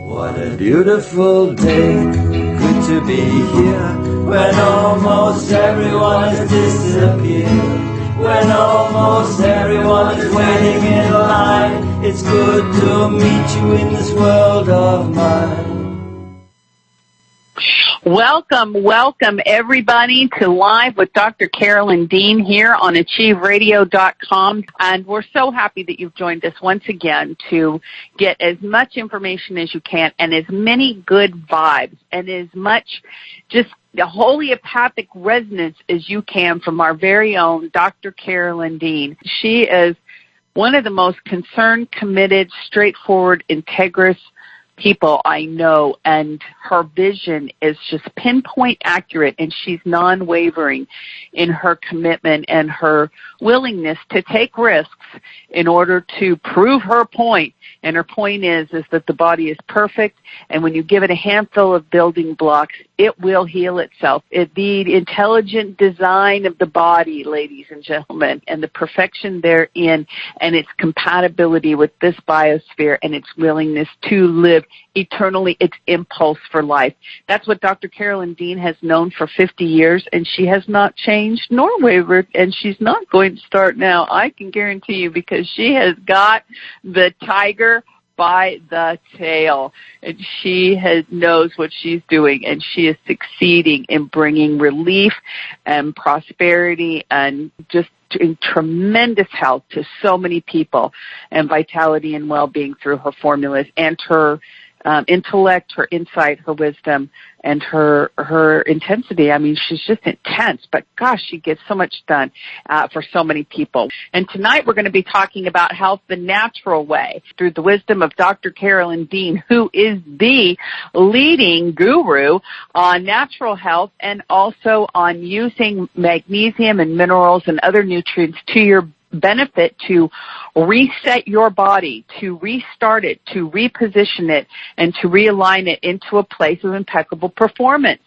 What a beautiful day, good to be here, when almost everyone has disappeared, when almost everyone is waiting in line. It's good to meet you in this world of mine. Welcome everybody to Live with Dr. Carolyn Dean here on AchieveRadio.com, and we're so happy that you've joined us once again to get as much information as you can and as many good vibes and as much just the homeopathic resonance as you can from our very own Dr. Carolyn Dean. She is one of the most concerned, committed, straightforward, integrous people I know, and her vision is just pinpoint accurate, and she's non-wavering in her commitment and her willingness to take risks in order to prove her point. And her point is that the body is perfect, and when you give it a handful of building blocks, it will heal itself. The intelligent design of the body, ladies and gentlemen, and the perfection therein, and its compatibility with this biosphere and its willingness to live eternally, its impulse for life. That's what Dr. Carolyn Dean has known for 50 years, and she has not changed nor wavered, and she's not going to start now, I can guarantee you, because she has got the tiger by the tail, and she knows what she's doing, and she is succeeding in bringing relief and prosperity and just in tremendous health to so many people, and vitality and well-being through her formulas and her intellect, her insight, her wisdom, and her intensity. I mean, she's just intense, but gosh, she gets so much done for so many people. And tonight we're going to be talking about health the natural way through the wisdom of Dr. Carolyn Dean, who is the leading guru on natural health and also on using magnesium and minerals and other nutrients to your benefit to reset your body, to restart it, to reposition it, and to realign it into a place of impeccable performance.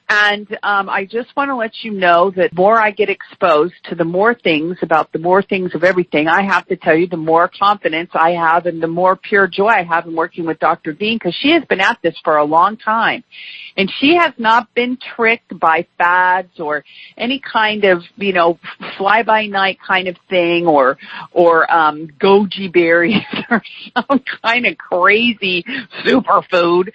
And I just want to let you know that the more I get exposed to the more things about the more things of everything, I have to tell you, the more confidence I have and the more pure joy I have in working with Dr. Dean, because she has been at this for a long time. And she has not been tricked by fads or any kind of, fly-by-night kind of thing or goji berries or some kind of crazy superfood.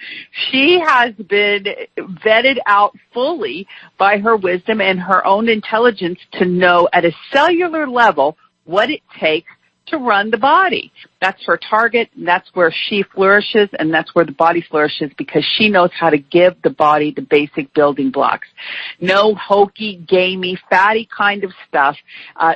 She has been vetted out fully by her wisdom and her own intelligence to know at a cellular level what it takes to run the body. That's her target, and that's where she flourishes, and that's where the body flourishes, because she knows how to give the body the basic building blocks. No hokey, gamey, fatty kind of stuff,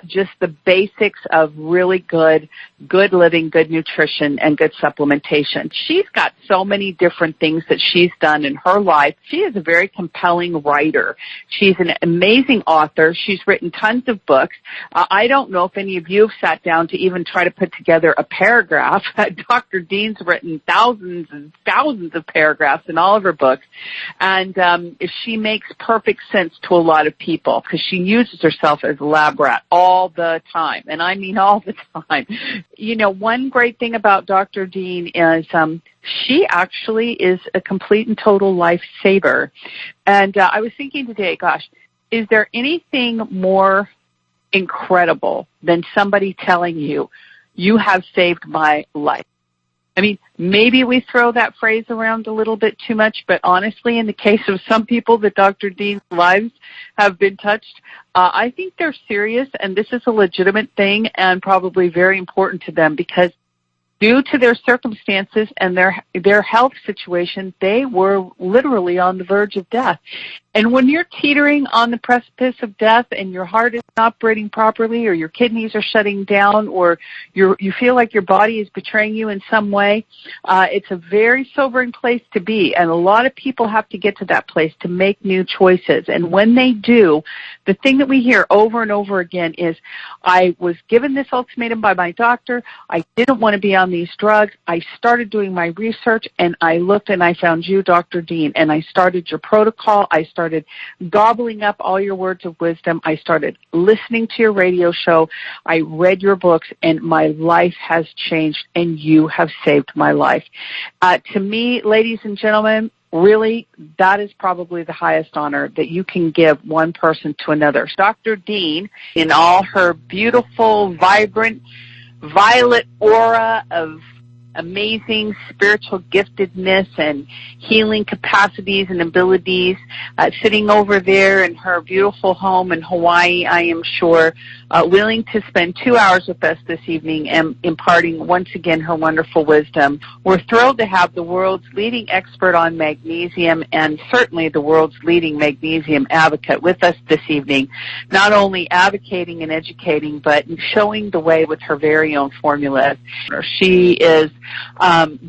just the basics of really good living, good nutrition, and good supplementation. She's got so many different things that she's done in her life. She is a very compelling writer. She's an amazing author. She's written tons of books. I don't know if any of you have sat down to even try to put together a paragraph. Dr. Dean's written thousands and thousands of paragraphs in all of her books, and she makes perfect sense to a lot of people because she uses herself as a lab rat all the time, and I mean all the time. One great thing about Dr. Dean is she actually is a complete and total lifesaver. And I was thinking today, gosh, is there anything more incredible than somebody telling you, you have saved my life? I mean, maybe we throw that phrase around a little bit too much, but honestly, in the case of some people that Dr. Dean's lives have been touched, I think they're serious, and this is a legitimate thing and probably very important to them, because due to their circumstances and their health situation, they were literally on the verge of death. And when you're teetering on the precipice of death and your heart is not operating properly, or your kidneys are shutting down, or you feel like your body is betraying you in some way, it's a very sobering place to be. And a lot of people have to get to that place to make new choices. And when they do, the thing that we hear over and over again is, I was given this ultimatum by my doctor. I didn't want to be on these drugs. I started doing my research, and I looked and I found you, Dr. Dean, and I started your protocol. I started gobbling up all your words of wisdom. I started listening to your radio show. I read your books, and my life has changed, and you have saved my life. To me, ladies and gentlemen, really, that is probably the highest honor that you can give one person to another. Dr. Dean, in all her beautiful, vibrant, violet aura of amazing spiritual giftedness and healing capacities and abilities, sitting over there in her beautiful home in Hawaii, I am sure, willing to spend 2 hours with us this evening and imparting once again her wonderful wisdom. We're thrilled to have the world's leading expert on magnesium and certainly the world's leading magnesium advocate with us this evening, not only advocating and educating, but showing the way with her very own formula. She is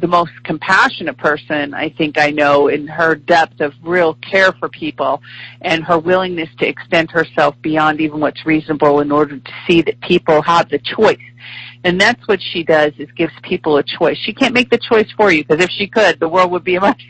the most compassionate person I think I know in her depth of real care for people and her willingness to extend herself beyond even what's reasonable in order to see that people have the choice. And that's what she does, is gives people a choice. She can't make the choice for you, because if she could, the world would be a much...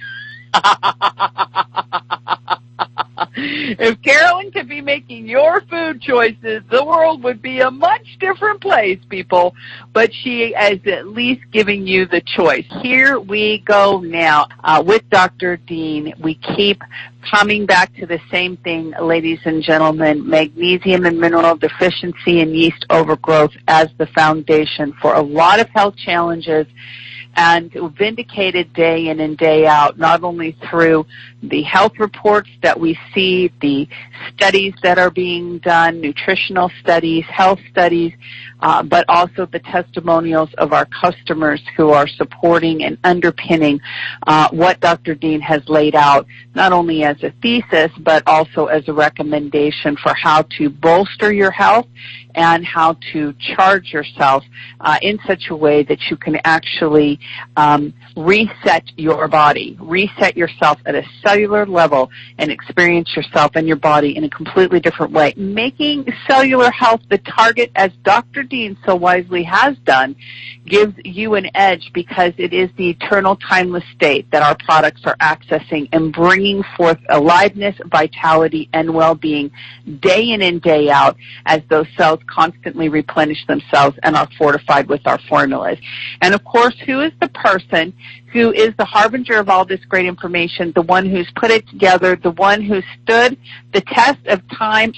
If Carolyn could be making your food choices, the world would be a much different place, people. But she is at least giving you the choice. Here we go now with Dr. Dean. We keep coming back to the same thing, ladies and gentlemen, magnesium and mineral deficiency and yeast overgrowth as the foundation for a lot of health challenges, and vindicated day in and day out, not only through the health reports that we see, the studies that are being done, nutritional studies, health studies, but also the testimonials of our customers who are supporting and underpinning what Dr. Dean has laid out, not only as a thesis, but also as a recommendation for how to bolster your health and how to charge yourself in such a way that you can actually reset your body, reset yourself at a cellular level and experience yourself and your body in a completely different way. Making cellular health the target, as Dr. Dean so wisely has done, gives you an edge because it is the eternal timeless state that our products are accessing and bringing forth aliveness, vitality, and well-being day in and day out as those cells constantly replenish themselves and are fortified with our formulas. And of course, who is the person who is the harbinger of all this great information, the one who's put it together, the one who stood the test of time?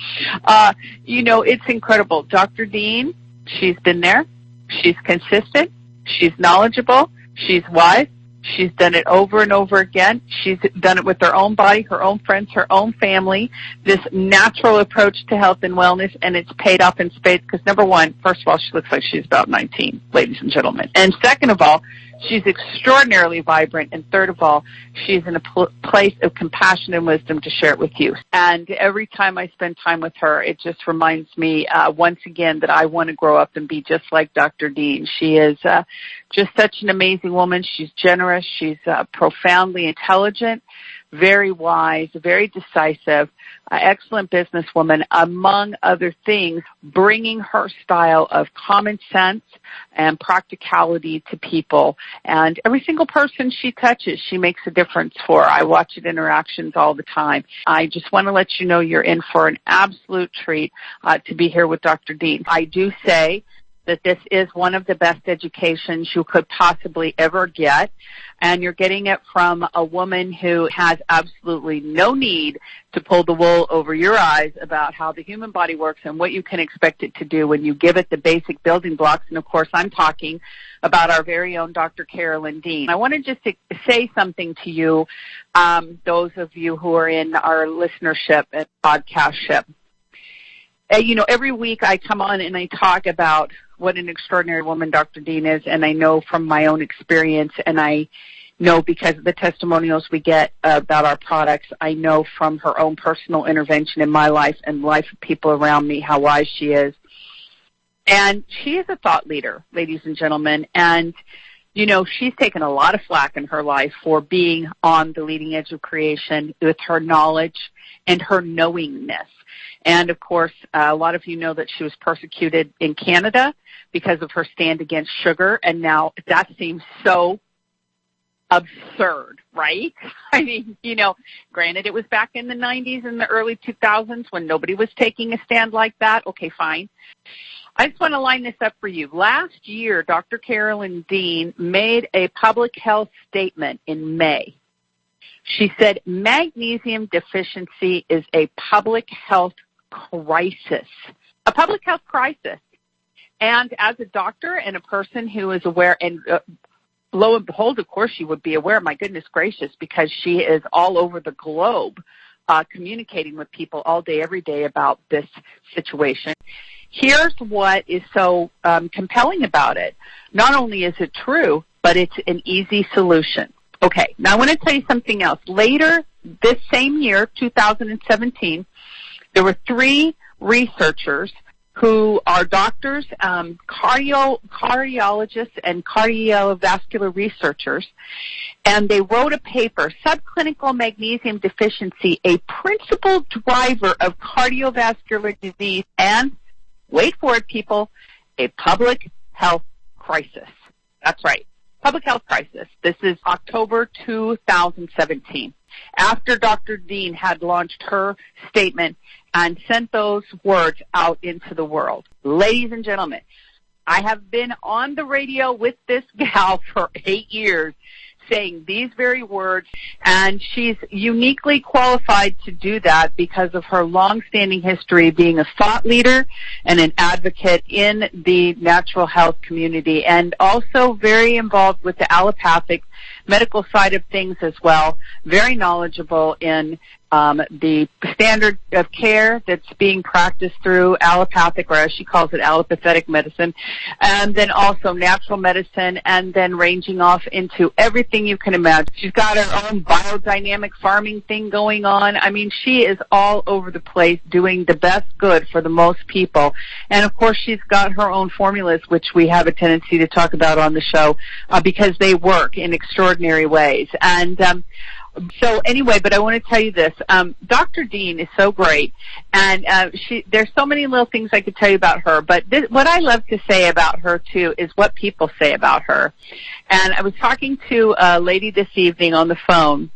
It's incredible. Dr. Dean, she's been there. She's consistent. She's knowledgeable. She's wise. She's done it over and over again. She's done it with her own body, her own friends, her own family, this natural approach to health and wellness, and it's paid off in spades because, number one, first of all, she looks like she's about 19, ladies and gentlemen. And second of all, she's extraordinarily vibrant. And third of all, she's in a place of compassion and wisdom to share it with you. And every time I spend time with her, it just reminds me once again that I want to grow up and be just like Dr. Dean. She is just such an amazing woman. She's generous. She's profoundly intelligent, very wise, very decisive, excellent businesswoman, among other things, bringing her style of common sense and practicality to people. And every single person she touches, she makes a difference for. I watch it interactions all the time. I just want to let you know you're in for an absolute treat to be here with Dr. Dean. I do say that this is one of the best educations you could possibly ever get, and you're getting it from a woman who has absolutely no need to pull the wool over your eyes about how the human body works and what you can expect it to do when you give it the basic building blocks. And, of course, I'm talking about our very own Dr. Carolyn Dean. I want to just say something to you, those of you who are in our listenership and podcastship. Every week I come on and I talk about what an extraordinary woman Dr. Dean is, and I know from my own experience, and I know because of the testimonials we get about our products, I know from her own personal intervention in my life and the life of people around me how wise she is. And she is a thought leader, ladies and gentlemen, and You know, she's taken a lot of flack in her life for being on the leading edge of creation with her knowledge and her knowingness. And, of course, a lot of you know that she was persecuted in Canada because of her stand against sugar, and now that seems so absurd, right? I mean, you know, granted, it was back in the 90s and the early 2000s when nobody was taking a stand like that. Okay, fine. I just want to line this up for you. Last year, Dr. Carolyn Dean made a public health statement in May. She said magnesium deficiency is a public health crisis, a public health crisis. And as a doctor and a person who is aware, and lo and behold, of course, she would be aware, my goodness gracious, because she is all over the globe communicating with people all day, every day about this situation. Here's what is so compelling about it. Not only is it true, but it's an easy solution. Okay, now I want to tell you something else. Later this same year, 2017, there were 3 researchers who are doctors, cardiologists, and cardiovascular researchers, and they wrote a paper, Subclinical Magnesium Deficiency, a Principal Driver of Cardiovascular Disease, and, wait for it, people, a public health crisis. That's right, public health crisis. This is October 2017, after Dr. Dean had launched her statement and sent those words out into the world. Ladies and gentlemen, I have been on the radio with this gal for 8 years saying these very words, and she's uniquely qualified to do that because of her long-standing history being a thought leader and an advocate in the natural health community, and also very involved with the allopathic medical side of things as well, very knowledgeable in the standard of care that's being practiced through allopathic, or as she calls it, allopathetic medicine, and then also natural medicine, and then ranging off into everything you can imagine. She's got her own biodynamic farming thing going on. I mean, she is all over the place doing the best good for the most people. And, of course, she's got her own formulas, which we have a tendency to talk about on the show because they work in extraordinary ways. And so anyway, but I want to tell you this. Dr. Dean is so great, and there's so many little things I could tell you about her, but what I love to say about her, too, is what people say about her. And I was talking to a lady this evening on the phone,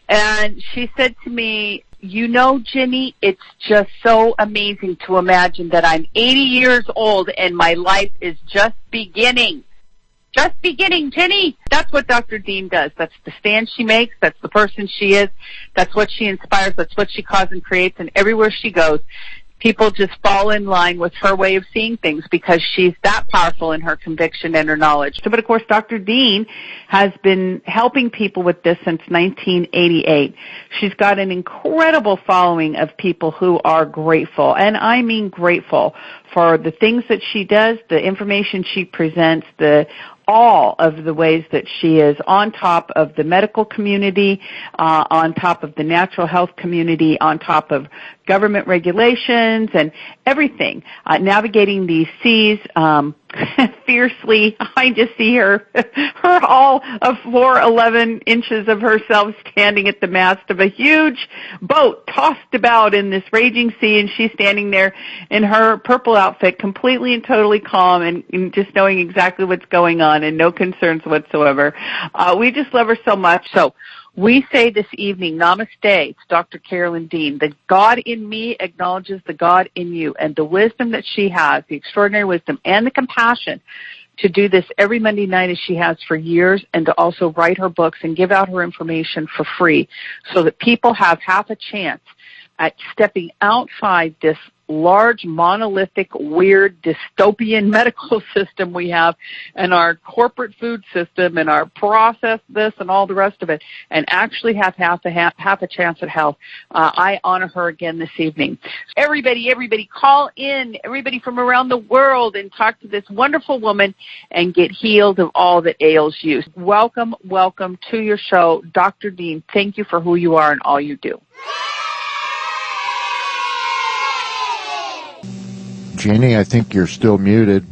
and she said to me, you know, Ginny, it's just so amazing to imagine that I'm 80 years old and my life is just beginning. Just beginning, Ginny. That's what Dr. Dean does. That's the stand she makes. That's the person she is. That's what she inspires. That's what she causes and creates. And everywhere she goes, people just fall in line with her way of seeing things because she's that powerful in her conviction and her knowledge. But, of course, Dr. Dean has been helping people with this since 1988. She's got an incredible following of people who are grateful, and I mean grateful, for the things that she does, the information she presents, all of the ways that she is on top of the medical community, on top of the natural health community, on top of government regulations and everything, navigating these seas fiercely. I just see her all of 4'11" inches of herself standing at the mast of a huge boat tossed about in this raging sea, and she's standing there in her purple outfit, completely and totally calm and just knowing exactly what's going on and no concerns whatsoever. We just love her so much. So we say this evening, namaste. It's Dr. Carolyn Dean. The God in me acknowledges the God in you, and the wisdom that she has, the extraordinary wisdom and the compassion to do this every Monday night as she has for years, and to also write her books and give out her information for free so that people have half a chance at stepping outside this large, monolithic, weird, dystopian medical system we have, and our corporate food system, and our processed this and all the rest of it, and actually have half a chance at health. I honor her again this evening. Everybody call in, everybody from around the world, and talk to this wonderful woman and get healed of all that ails you. Welcome to your show, Dr. Dean. Thank you for who you are and all you do. Ginny, I think you're still muted.